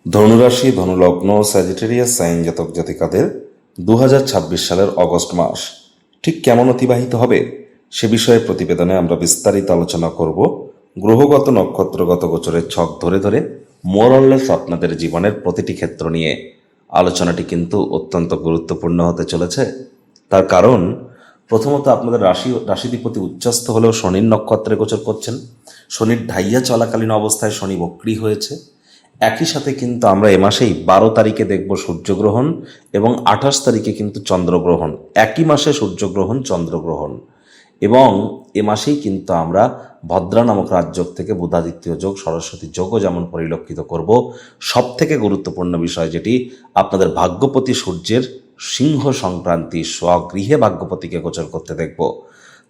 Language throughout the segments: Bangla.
ধনুরাশি, ধনুলগ্ন, স্যাজিটেরিয়াস সাইন জাতক জাতিকাদের 2026 সালের অগস্ট মাস ঠিক কেমন অতিবাহিত হবে সে বিষয়ে প্রতিবেদনে আমরা বিস্তারিত আলোচনা করব। গ্রহগত নক্ষত্রগত গোচরের ছক ধরে ধরে মোরলেস আপনাদের জীবনের প্রতিটি ক্ষেত্র নিয়ে আলোচনাটি কিন্তু অত্যন্ত গুরুত্বপূর্ণ হতে চলেছে। তার কারণ প্রথমত আপনাদের রাশিধিপতি উচ্চস্থ হলেও শনির নক্ষত্রে গোচর করছেন। শনির ঢাইয়া চলাকালীন অবস্থায় শনি বক্রী হয়েছে। একই সাথে কিন্তু আমরা এ মাসেই 12 তারিখে দেখব সূর্যগ্রহণ এবং 28 তারিখে কিন্তু চন্দ্রগ্রহণ। একই মাসে সূর্যগ্রহণ, চন্দ্রগ্রহণ, এবং এ মাসেই কিন্তু আমরা ভদ্রা নামক রাজযোগ থেকে বুধাদিত্য যোগ, সরস্বতী যোগও যেমন পরিলক্ষিত করব। সব থেকে গুরুত্বপূর্ণ বিষয় যেটি আপনাদের ভাগ্যপতি সূর্যের সিংহ সংক্রান্তি স্বগৃহে ভাগ্যপতিকে গোচর করতে দেখব।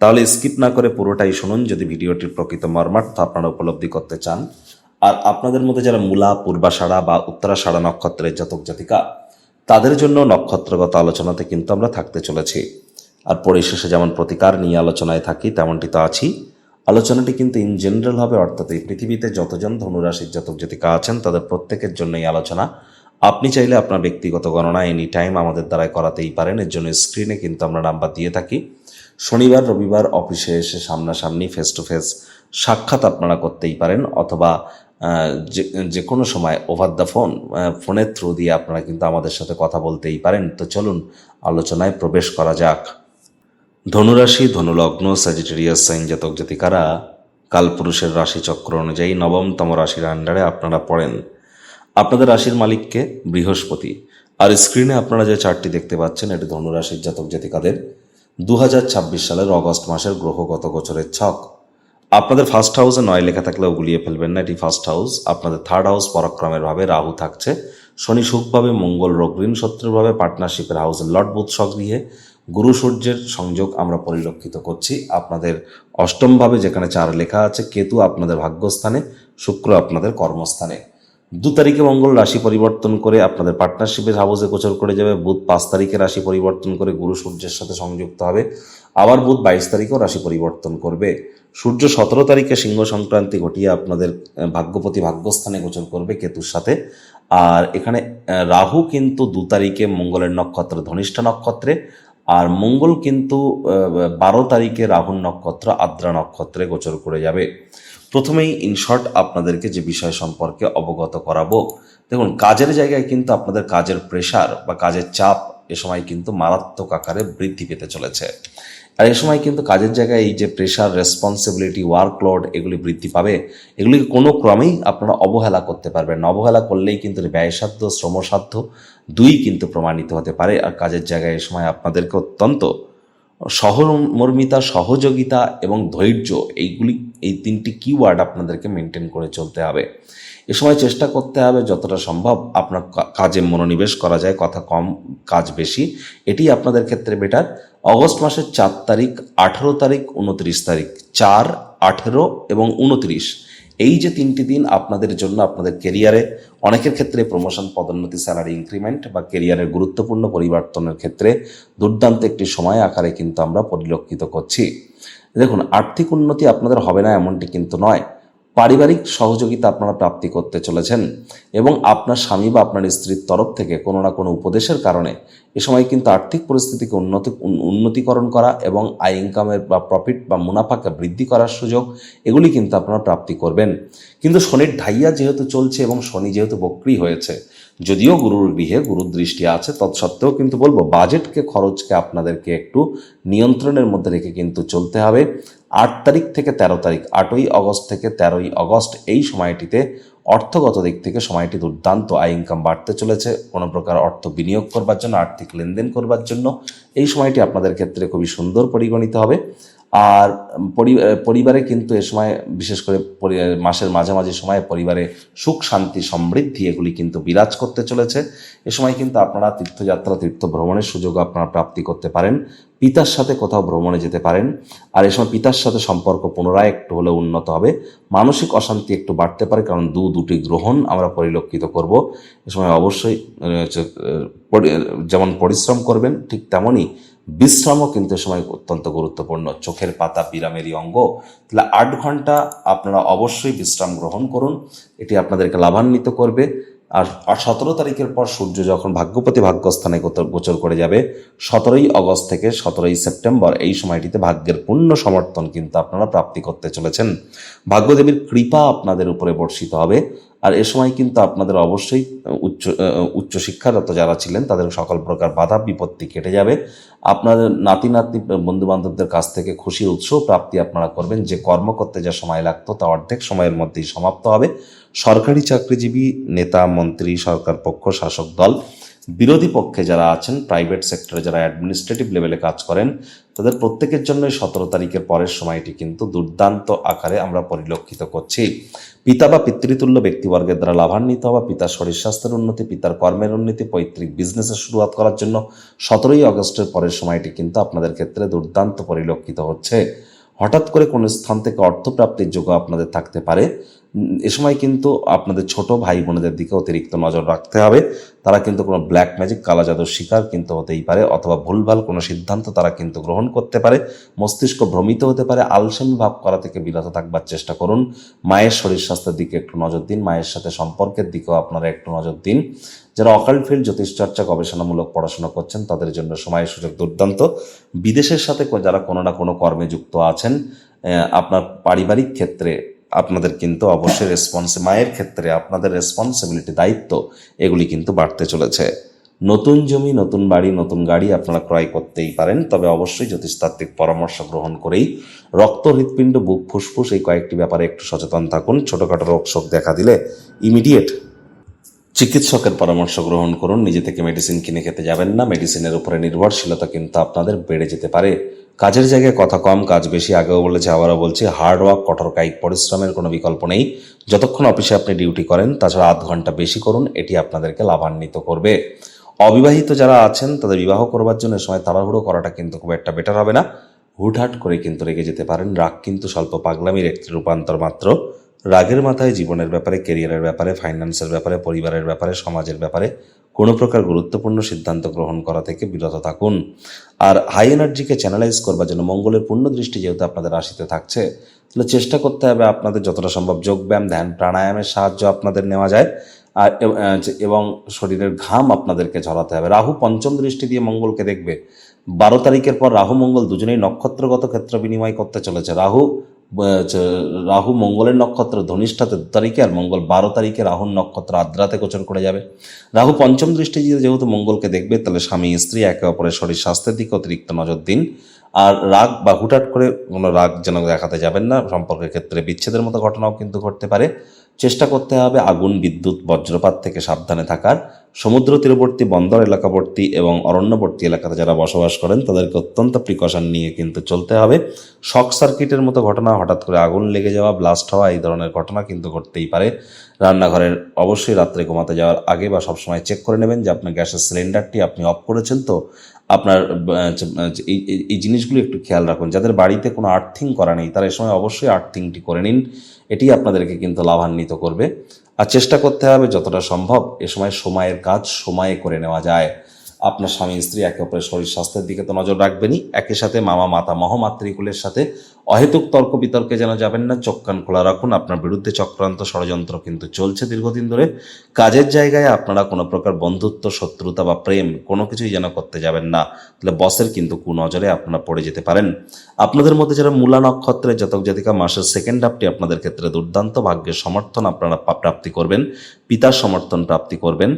তাহলে স্কিপ না করে পুরোটাই শুনুন যদি ভিডিওটির প্রকৃত মর্মার্থ আপনারা উপলব্ধি করতে চান। আর আপনাদের মধ্যে যারা মূলা, পূর্বাষাঢ়া বা উত্তরাষাঢ়া নক্ষত্রের জাতক জাতিকা, তাদের জন্য নক্ষত্রগত আলোচনাতে কিন্তু আমরা থাকতে চলেছি। আর পরিশেষে যেমন প্রতিকার নিয়ে আলোচনায় থাকি তেমনটি তো আছি। আলোচনাটি কিন্তু ইন জেনারেল হবে, অর্থাৎ এই পৃথিবীতে যতজন ধনুরাশির জাতক জাতিকা আছেন তাদের প্রত্যেকের জন্য এই আলোচনা। আপনি চাইলে আপনার ব্যক্তিগত গণনা এনি টাইম আমাদের দ্বারাই করাতেই পারেন। এর জন্য স্ক্রিনে কিন্তু আমরা নাম্বার দিয়ে থাকি। শনিবার, রবিবার অফিসে এসে সামনাসামনি ফেস টু ফেস সাক্ষাৎ আপনারা করতেই পারেন, অথবা যে কোনো সময় ওভার দ্য ফোনের থ্রু দিয়ে আপনারা কিন্তু আমাদের সাথে কথা বলতেই পারেন। তো চলুন আলোচনায় প্রবেশ করা যাক। ধনুরাশি, ধনুলগ্ন, স্যাজিটেরিয়াস সাইন জাতক জাতিকারা কালপুরুষের রাশিচক্র অনুযায়ী নবমতম রাশির আন্ডারে আপনারা পড়েন। আপনাদের রাশির মালিককে বৃহস্পতি। আর স্ক্রিনে আপনারা যে চার্টটি দেখতে পাচ্ছেন এটি ধনুরাশির জাতক জাতিকাদের 2026 সালের অগস্ট মাসের গ্রহগত গোচরের ছক। আপনাদের ফার্স্ট হাউসে 9 লেখা থাকলেও গুলিয়ে ফেলবেন না, এটি ফার্স্ট হাউস। আপনাদের থার্ড হাউস পরাক্রমের ভাবে রাহু থাকছে, শনি সুখভাবে, মঙ্গল রোগঋণ শত্রুর ভাবে, পার্টনারশিপের হাউসের লর্ড বুধ স্বগৃহে, গুরু সূর্যের সংযোগ আমরা পরিলক্ষিত করছি। আপনাদের অষ্টম ভাবে যেখানে 4 লেখা আছে, কেতু আপনাদের ভাগ্যস্থানে, শুক্র আপনাদের কর্মস্থানে। 2 তারিখে মঙ্গল রাশি পরিবর্তন করে আপনাদের পার্টনারশিপের হাউসে গোচর করে যাবে। বুধ 5 তারিখে রাশি পরিবর্তন করে গুরু সূর্যের সাথে সংযুক্ত হবে। আবার বুধ 22 তারিখেও রাশি পরিবর্তন করবে। সূর্য 17 তারিখে সিংহ সংক্রান্তি ঘটিয়ে আপনাদের ভাগ্যপতি ভাগ্যস্থানে গোচর করবে কেতুর সাথে। আর এখানে রাহু কিন্তু 2 তারিখে মঙ্গলের নক্ষত্র ধনিষ্ঠা নক্ষত্রে, আর মঙ্গল কিন্তু 12 তারিখে রাহুর নক্ষত্র আদ্রা নক্ষত্রে গোচর করে যাবে। প্রথমেই ইনশর্ট আপনাদেরকে যে বিষয় সম্পর্কে অবগত করাবো, দেখুন কাজের জায়গায় কিন্তু আপনাদের কাজের প্রেশার বা কাজের চাপ এ সময় কিন্তু মারাত্মক আকারে বৃদ্ধি পেতে চলেছে। আর এ সময় কিন্তু কাজের জায়গায় এই যে প্রেশার, রেসপন্সিবিলিটি, ওয়ার্কলোড এগুলি বৃদ্ধি পাবে। এগুলিকে কোনো ক্রমেই আপনারা অবহেলা করতে পারবেন না। অবহেলা করলেই কিন্তু ব্যয়সাধ্য, শ্রমসাধ্য দুই কিন্তু প্রমাণিত হতে পারে। আর কাজের জায়গায় এ সময় আপনাদেরকে অত্যন্ত সহমর্মিতা, সহযোগিতা এবং ধৈর্য, এই 3টি কিওয়ার্ড আপনাদেরকে মেনটেন করে চলতে হবে। এ সময় চেষ্টা করতে হবে যতটা সম্ভব আপনার কাজে মনোনিবেশ করা যায়, কথা কম কাজ বেশি, এটি আপনাদের ক্ষেত্রে বেটার। অগস্ট মাসের 4 তারিখ, 18 তারিখ, 29 তারিখ, 4, 18 এবং 29, এই যে 3টি দিন আপনাদের জন্য আপনাদের কেরিয়ারে অনেকের ক্ষেত্রে প্রমোশন, পদোন্নতি, স্যালারি ইনক্রিমেন্ট বা কেরিয়ারের গুরুত্বপূর্ণ পরিবর্তনের ক্ষেত্রে দুর্দান্ত একটি সময় আকারে কিন্তু আমরা পরিলক্ষিত করছি। দেখুন আর্থিক উন্নতি আপনাদের হবে না এমনটি কিন্তু নয়। পারিবারিক সহযোগিতা আপনারা প্রাপ্তি করতে চলেছেন এবং আপনার স্বামী বা আপনার স্ত্রীর তরফ থেকে কোনো না কোনো উপদেশের কারণে এ সময় কিন্তু আর্থিক পরিস্থিতিকে উন্নতিকরণ করা এবং আয় ইনকামের বা প্রফিট বা মুনাফাকে বৃদ্ধি করার সুযোগ এগুলি কিন্তু আপনারা প্রাপ্তি করবেন। কিন্তু শনির ঢাইয়া যেহেতু চলছে এবং শনি যেহেতু বক্রী হয়েছে, যদিও গুরুর গৃহে গুরুর দৃষ্টি আছে, তৎসত্ত্বেও কিন্তু বলবো বাজেটকে, খরচকে আপনাদেরকে একটু নিয়ন্ত্রণের মধ্যে রেখে কিন্তু চলতে হবে। 8 তারিখ থেকে 13 তারিখ, 8ই অগস্ট থেকে 13ই অগস্ট, এই সময়টিতে অর্থগত দিক থেকে সময়টি দুর্দান্ত। আয় ইনকাম বাড়তে চলেছে। কোনো প্রকার অর্থ বিনিয়োগ করবার জন্য, আর্থিক লেনদেন করবার জন্য এই সময়টি আপনাদের ক্ষেত্রে খুবই সুন্দর পরিগণিত হবে। আর পরিবারে কিন্তু এ সময় বিশেষ করে মাসের মাঝামাঝি সময়ে পরিবারে সুখ, শান্তি, সমৃদ্ধি এগুলি কিন্তু বিরাজ করতে চলেছে। এ সময় কিন্তু আপনারা তীর্থযাত্রা, তীর্থ ভ্রমণের সুযোগ আপনারা প্রাপ্তি করতে পারেন। পিতার সাথে কোথাও ভ্রমণে যেতে পারেন। আর এ সময় পিতার সাথে সম্পর্ক পুনরায় একটু হলেও উন্নত হবে। মানসিক অশান্তি একটু বাড়তে পারে, কারণ দুটি গ্রহণ আমরা পরিলক্ষিত করব। এ সময় অবশ্যই যেমন পরিশ্রম করবেন ঠিক তেমনই বিশ্রামও কিন্তু এ সময় অত্যন্ত গুরুত্বপূর্ণ। চোখের পাতা বিরামেরই অঙ্গ। তাহলে 8 ঘন্টা আপনারা অবশ্যই বিশ্রাম গ্রহণ করুন, এটি আপনাদেরকে লাভান্বিত করবে। আর 17 তারিখের পর সূর্য যখন ভাগ্যপতি ভাগ্যস্থানে গোচর করে যাবে 17ই অগস্ট থেকে 17ই সেপ্টেম্বর, এই সময়টিতে ভাগ্যের পূর্ণ সমর্থন কিন্তু আপনারা প্রাপ্তি করতে চলেছেন। ভাগ্যদেবীর কৃপা আপনাদের উপরে বর্ষিত হবে। আর এ সময় কিন্তু আপনাদের অবশ্যই উচ্চশিক্ষারত যারা ছিলেন তাদের সকল প্রকার বাধা বিপত্তি কেটে যাবে। আপনাদের নাতি নাতনি বন্ধু বান্ধবদের কাছ থেকে খুশির উৎস প্রাপ্তি আপনারা করবেন। যে কর্ম করতে যা সময় লাগতো তা অর্ধেক সময়ের মধ্যেই সমাপ্ত হবে। সরকারি চাকরিজীবী, নেতা মন্ত্রী, সরকার পক্ষ, শাসক দল, বিরোধী পক্ষে যারা আছেন, প্রাইভেট সেক্টরে যারা অ্যাডমিনিস্ট্রেটিভ লেভেলে কাজ করেন, তাদের প্রত্যেকের জন্য 17 তারিখের পরের সময়টি কিন্তু দুর্দান্ত আকারে আমরা পরিলক্ষিত করছি। পিতা বা পিতৃতুল্য ব্যক্তিবর্গের দ্বারা লাভান্বিত হওয়া, পিতার শরীর স্বাস্থ্যের উন্নতি, পিতার কর্মের উন্নতি, পৈতৃক বিজনেসের শুরুয়াত করার জন্য 17ই অগস্টের পরের সময়টি কিন্তু আপনাদের ক্ষেত্রে দুর্দান্ত পরিলক্ষিত হচ্ছে। হঠাৎ করে কোনো স্থান থেকে অর্থপ্রাপ্তির যোগ্য আপনাদের থাকতে পারে। এ সময় কিন্তু আপনাদের ছোট ভাই বোনেদের দিকে অতিরিক্ত নজর রাখতে হবে। তারা কিন্তু কোনো ব্ল্যাক ম্যাজিক, কালা জাদুর শিকার কিন্তু হতেই পারে, অথবা ভুলভাল কোনো সিদ্ধান্ত তারা কিন্তু গ্রহণ করতে পারে। মস্তিষ্ক ভ্রমিত হতে পারে। আলসেমি ভাব করা থেকে বিরত থাকবার চেষ্টা করুন। মায়ের শরীর স্বাস্থ্যের দিকে একটু নজর দিন। মায়ের সাথে সম্পর্কের দিকেও আপনারা একটু নজর দিন। যারা অকাল্ট ফিল্ড, জ্যোতিষচর্চা, গবেষণামূলক পড়াশোনা করছেন তাদের জন্য সময় সুযোগ দুর্দান্ত। বিদেশের সাথে যারা কোনো না কোনো কর্মে যুক্ত আছেন, আপনার পারিবারিক ক্ষেত্রে আপনাদের কিন্তু অবশ্যই মায়ের ক্ষেত্রে আপনাদের রেসপন্সিবিলিটি, দায়িত্ব এগুলি কিন্তু বাড়তে চলেছে। নতুন জমি, নতুন বাড়ি, নতুন গাড়ি আপনারা ক্রয় করতেই পারেন, তবে অবশ্যই জ্যোতিষতাত্ত্বিক পরামর্শ গ্রহণ করেই। রক্ত, হৃৎপিণ্ড, বুক, ফুসফুস এই কয়েকটি ব্যাপারে একটু সচেতন থাকুন। ছোটোখাটো রোগ শোক দেখা দিলে ইমিডিয়েট চিকিৎসকের পরামর্শ গ্রহণ করুন। নিজে থেকে মেডিসিন কিনে খেতে যাবেন না। মেডিসিনের উপরে নির্ভরশীলতা কিন্তু আপনাদের বেড়ে যেতে পারে। কাজের জায়গায় কথা কম, কাজ বেশি। আগেও বলেছি, আবারও বলছি, হার্ড ওয়ার্ক, কঠোর কায়িক পরিশ্রমের কোনো বিকল্প নেই যতক্ষণ অফিসে আপনি ডিউটি করেন। তাছাড়া 0.5 ঘন্টা বেশি করুন, এটি আপনাদেরকে লাভান্বিত করবে। অবিবাহিত যারা আছেন তাদের বিবাহ করবার জন্য সময় তাড়াহুড়ো করাটা কিন্তু খুব একটা বেটার হবে না। হুটহাট করে কিন্তু রেগে যেতে পারেন। রাগ কিন্তু স্বল্প পাগলামির একটি রূপান্তর মাত্র। রাগের মাথায় জীবনের ব্যাপারে, কেরিয়ারের ব্যাপারে, ফাইন্যান্সের ব্যাপারে, পরিবারের ব্যাপারে, সমাজের ব্যাপারে কোনো প্রকার গুরুত্বপূর্ণ সিদ্ধান্ত গ্রহণ করা থেকে বিরত থাকুন। আর হাই এনার্জিকে চ্যানেলাইজ করবার জন্য মঙ্গলের পূর্ণ দৃষ্টি যেহেতু আপনাদের রাশিতে থাকছে, তাহলে চেষ্টা করতে হবে আপনাদের যতটা সম্ভব যোগব্যায়াম, ধ্যান, প্রাণায়ামের সাহায্য আপনাদের নেওয়া যায়। আর এবং শরীরের ঘাম আপনাদেরকে ঝরাতে হবে। রাহু পঞ্চম দৃষ্টি দিয়ে মঙ্গলকে দেখবে। 12 তারিখের পর রাহু মঙ্গল দুজনেই নক্ষত্রগত ক্ষেত্র বিনিময় করতে চলেছে। রাহু মঙ্গলের নক্ষত্র ধনিষ্ঠাতে 2 তারিখে, আর মঙ্গল 12 তারিখে রাহুর নক্ষত্র আদ্রাতে গোচর করে যাবে। রাহু পঞ্চম দৃষ্টি যেহেতু মঙ্গলকে দেখবে, তাহলে স্বামী স্ত্রী একে অপরের শরীর স্বাস্থ্যের দিকে অতিরিক্ত নজর দিন। আর রাগ বা হুটহাট করে কোনো রাগ যেন দেখাতে যাবেন না। সম্পর্কের ক্ষেত্রে বিচ্ছেদের মতো ঘটনাও কিন্তু ঘটতে পারে। চেষ্টা করতে হবে আগুন, বিদ্যুৎ, বজ্রপাত থেকে সাবধানে থাকার। সমুদ্র তীরবর্তী, বন্দর এলাকাবর্তী এবং অরণ্যবর্তী এলাকাতে যারা বসবাস করেন তাদেরকে অত্যন্ত প্রিকশন নিয়ে কিন্তু চলতে হবে। শক সার্কিটের মতো ঘটনা, হঠাৎ করে আগুন লেগে যাওয়া, ব্লাস্ট হওয়া, এই ধরনের ঘটনা কিন্তু ঘটতেই পারে। রান্নাঘরের অবশ্যই রাত্রে ঘুমাতে যাওয়ার আগে বা সবসময় চেক করে নেবেন যে আপনার গ্যাসের সিলিন্ডারটি আপনি অফ করেছেন তো। আপনার এই জিনিসগুলো একটু খেয়াল রাখুন। যাদের বাড়িতে কোনো আর্থিং করা নেই তারা এ সময় অবশ্যই আর্থিংটি করে নিন। এটি আপনাদেরকে কিন্তু লাভান্বিত করবে। আর চেষ্টা করতে হবে যতটা সম্ভব এ সময় সময়ের কাজ সময়ে করে নেওয়া যায়। আপনার স্বামী স্ত্রী একে অপরের শরীর স্বাস্থ্যের দিকে তো নজর রাখবেনই, একই সাথে মামা মাতা মহমাতৃকুলের সাথে অহেতুক তর্ক বিতর্কে যেন যাবেন না। চোখ কান খোলা রাখুন। আপনার বিরুদ্ধে চক্রান্ত ষড়যন্ত্র কিন্তু চলছে দীর্ঘদিন ধরে। কাজের জায়গায় আপনারা কোনো প্রকার বন্ধুত্ব, শত্রুতা বা প্রেম কোনো কিছুই যেন করতে যাবেন না, তাহলে বসের কিন্তু কুনজরে আপনারা পড়ে যেতে পারেন। আপনাদের মধ্যে যারা মূলা নক্ষত্রের জাতক জাতিকা, মাসের সেকেন্ড হাফটি আপনাদের ক্ষেত্রে দুর্দান্ত। ভাগ্যের সমর্থন আপনারা প্রাপ্তি করবেন, পিতার সমর্থন প্রাপ্তি করবেন,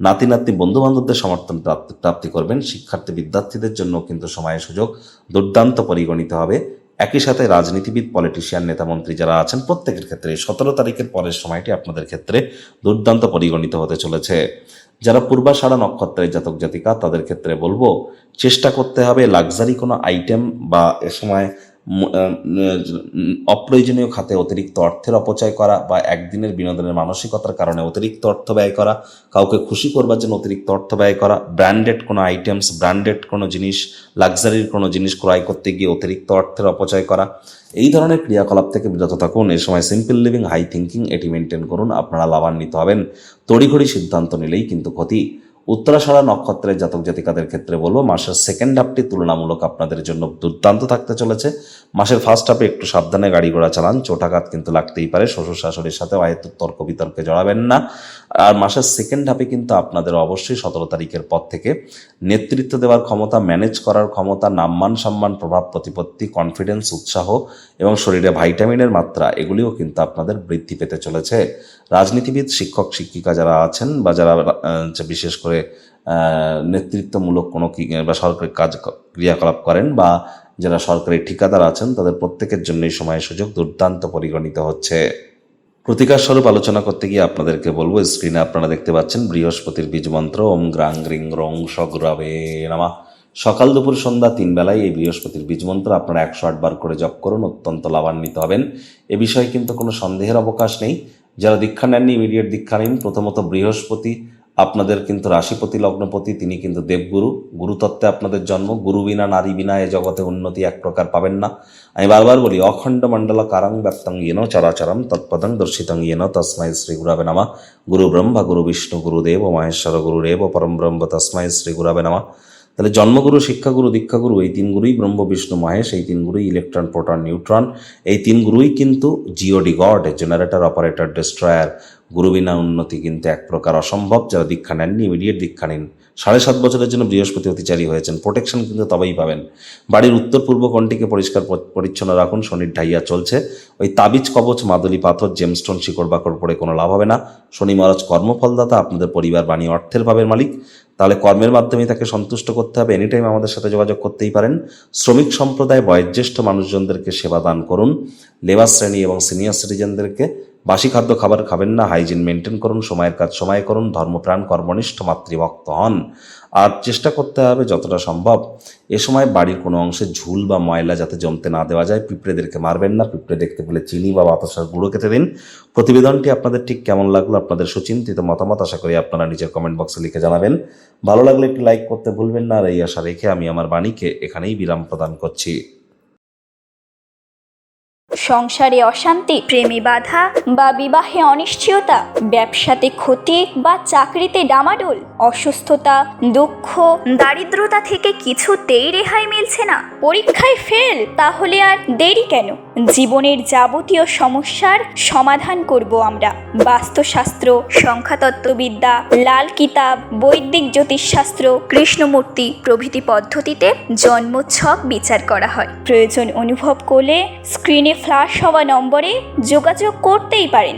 নাতি নাতনি বন্ধু বান্ধবদের সমর্থন প্রাপ্তি করবেন। শিক্ষার্থী বিদ্যার্থীদের জন্য কিন্তু সময় সুযোগ দুর্দান্ত পরিগণিত হবে। একই সাথে রাজনীতিবিদ, পলিটিশিয়ান, নেতামন্ত্রী যারা আছেন প্রত্যেকের ক্ষেত্রে 17 তারিখের পরের সময়টি আপনাদের ক্ষেত্রে দুর্দান্ত পরিগণিত হতে চলেছে। যারা পূর্বাষাঢ়া নক্ষত্রের জাতক জাতিকা তাদের ক্ষেত্রে বলবো চেষ্টা করতে হবে লাক্সারি কোনো আইটেম বা এ সময় অপ্রয়োজনীয় খাতে অতিরিক্ত অর্থের অপচয় করা বা একদিনের বিনোদনের মানসিকতার কারণে অতিরিক্ত অর্থ ব্যয় করা, কাউকে খুশি করবার জন্য অতিরিক্ত অর্থ ব্যয় করা, ব্র্যান্ডেড কোনো আইটেমস, ব্র্যান্ডেড কোনো জিনিস, লাক্সারির কোনো জিনিস ক্রয় করতে গিয়ে অতিরিক্ত অর্থের অপচয় করা, এই ধরনের ক্রিয়াকলাপ থেকে বিরত থাকুন। এই সময় সিম্পল লিভিং, হাই থিঙ্কিং এটি মেনটেন করুন, আপনারা লাভান্বিত হবেন। তড়িঘড়ি সিদ্ধান্ত নিলেই কিন্তু ক্ষতি। উত্তরাষাঢ়া নক্ষত্রের জাতক জাতিকাদের ক্ষেত্রে বলবো মাসের সেকেন্ড হাফটি তুলনামূলক আপনাদের জন্য দুর্দান্ত থাকতে চলেছে। মাসের ফার্স্ট হাফে একটু সাবধানে গাড়ি ঘোড়া চালান, চোটাঘাত কিন্তু লাগতেই পারে। শ্বশুর শাশুড়ির সাথে অহেতুক তর্ক বিতর্কে জড়াবেন না। আর মাসের সেকেন্ড হাফে কিন্তু আপনাদের অবশ্যই 17 তারিখের পর থেকে নেতৃত্ব দেওয়ার ক্ষমতা, ম্যানেজ করার ক্ষমতা, নাম্মান সম্মান, প্রভাব প্রতিপত্তি, কনফিডেন্স, উৎসাহ এবং শরীরে ভাইটামিনের মাত্রা এগুলিও কিন্তু আপনাদের বৃদ্ধি পেতে চলেছে। রাজনীতিবিদ, শিক্ষক শিক্ষিকা যারা আছেন বা যারা বিশেষ করে নেতৃত্বমূলক কোনো বা সরকারি কাজ ক্রিয়াকলাপ করেন বা যারা সরকারি ঠিকাদার আছেন তাদের প্রত্যেকের জন্য এই সময় সুযোগ দুর্দান্ত পরিগণিত হচ্ছে। প্রতিকার স্বরূপ আলোচনা করতে গিয়ে আপনাদেরকে বলবো, স্ক্রিনে আপনারা দেখতে পাচ্ছেন বৃহস্পতির বীজ মন্ত্র ওম গ্রাং গ্রিং রং সগুরাবে নামা। সকাল দুপুর সন্ধ্যা 3 বেলায় এই বৃহস্পতির বীজ মন্ত্র আপনারা 108 বার করে জপ করুন, অত্যন্ত লাভান্বিত হবেন। এ বিষয়ে কিন্তু কোনো সন্দেহের অবকাশ নেই। যারা দীক্ষা নেননি ইমিডিয়েট দীক্ষা নিন। প্রথমত বৃহস্পতি আপনাদের কিন্তু রাশিপতি লগ্নপতি, তিনি কিন্তু দেবগুরু, গুরুতত্ত্বে আপনাদের জন্ম। গুরু বিনা নারী বিনা এ জগতে উন্নতি এক প্রকার পাবেন না। আমি বারবার বলি, অখণ্ড মণ্ডল কারং ব্যক্তং ইয়েন চরাচরম তৎপদং দর্শিতং ইয়েন তস্মাই শ্রী গুরাবে নামা। গুরু ব্রহ্মা গুরু বিষ্ণু গুরুদেব মহেশ্বর গুরুরেব পরম ব্রহ্ম তস্মাই শ্রী গুরাবে নামা। তাহলে জন্মগুরু, শিক্ষাগুরু, দীক্ষাগুরু এই 3 গুরুই ব্রহ্ম বিষ্ণু মহেশ, এই 3 গুরুই ইলেকট্রন প্রোটন নিউট্রন, এই 3 গুরুই কিন্তু GOD god, generator operator destroyer. গুরু বিনা উন্নতি কিন্তু এক প্রকার অসম্ভব। যারা দীক্ষা নেননি ইমিডিয়েট দীক্ষা নিন। 7.5 বছরের জন্য বৃহস্পতি অতিচারী হয়েছেন, প্রোটেকশন কিন্তু তবেই পাবেন। বাড়ির উত্তর পূর্ব কোণটিকে পরিষ্কার পরিচ্ছন্ন রাখুন। শনির ঢাইয়া চলছে, ওই তাবিজ কবচ, মাদুলি পাথর, জেমস্টোন, শিকড় বাকড় পড়ে কোনো লাভ হবে না। শনি মহারাজ কর্মফলদাতা, আপনাদের পরিবার বাণী অর্থের ভাবের মালিক। তাহলে কর্মের মাধ্যমে তাকে সন্তুষ্ট করতে হবে। এনিটাইম আমাদের সাথে যোগাযোগ করতেই পারেন। শ্রমিক সম্প্রদায়, বয়োজ্যেষ্ঠ মানুষজনদেরকে সেবা দান করুন। লেবার শ্রেণী এবং সিনিয়র সিটিজেনদেরকে বাসি খাদ্য খাবার খাবেন না। হাইজিন মেনটেন করুন, সময়ের কাজ সময়ে করুন, ধর্মপ্রাণ কর্মনিষ্ঠ মাতৃভক্ত হন। আর চেষ্টা করতে হবে যতটা সম্ভব এ সময় বাড়ির কোনো অংশে ঝুল বা ময়লা যাতে জমতে না দেওয়া যায়। পিঁপড়েদেরকে মারবেন না। পিঁপড়ে দেখতে পেলে চিনি বা বাতাসার গুঁড়ো খেতে দিন। প্রতিবেদনটি আপনাদের ঠিক কেমন লাগলো, আপনাদের সুচিন্তিত মতামত আশা করি আপনারা নিজের কমেন্ট বক্সে লিখে জানাবেন। ভালো লাগলে একটি লাইক করতে ভুলবেন না। আর এই আশা রেখে আমি আমার বাণীকে এখানেই বিরাম প্রদান করছি। সংসারে অশান্তি, প্রেমে বাধা বা বিবাহে অনিশ্চয়তা, ব্যবসাতে ক্ষতি বা চাকরিতে ডামাডোল, অসুস্থতা, দুঃখ, দারিদ্রতা থেকে কিছুতেই রেহাই মিলছে না, পরীক্ষায় ফেল, তাহলে আর দেরি কেন? জীবনের যাবতীয় সমস্যার সমাধান করব আমরা। বাস্তুশাস্ত্র, সংখ্যাতত্ত্ববিদ্যা, লাল কিতাব, বৈদিক জ্যোতিষশাস্ত্র, কৃষ্ণমূর্তি প্রভৃতি পদ্ধতিতে জন্মছক বিচার করা হয়। প্রয়োজন অনুভব করলে স্ক্রিনে ফ্ল্যাশ হওয়া নম্বরে যোগাযোগ করতেই পারেন।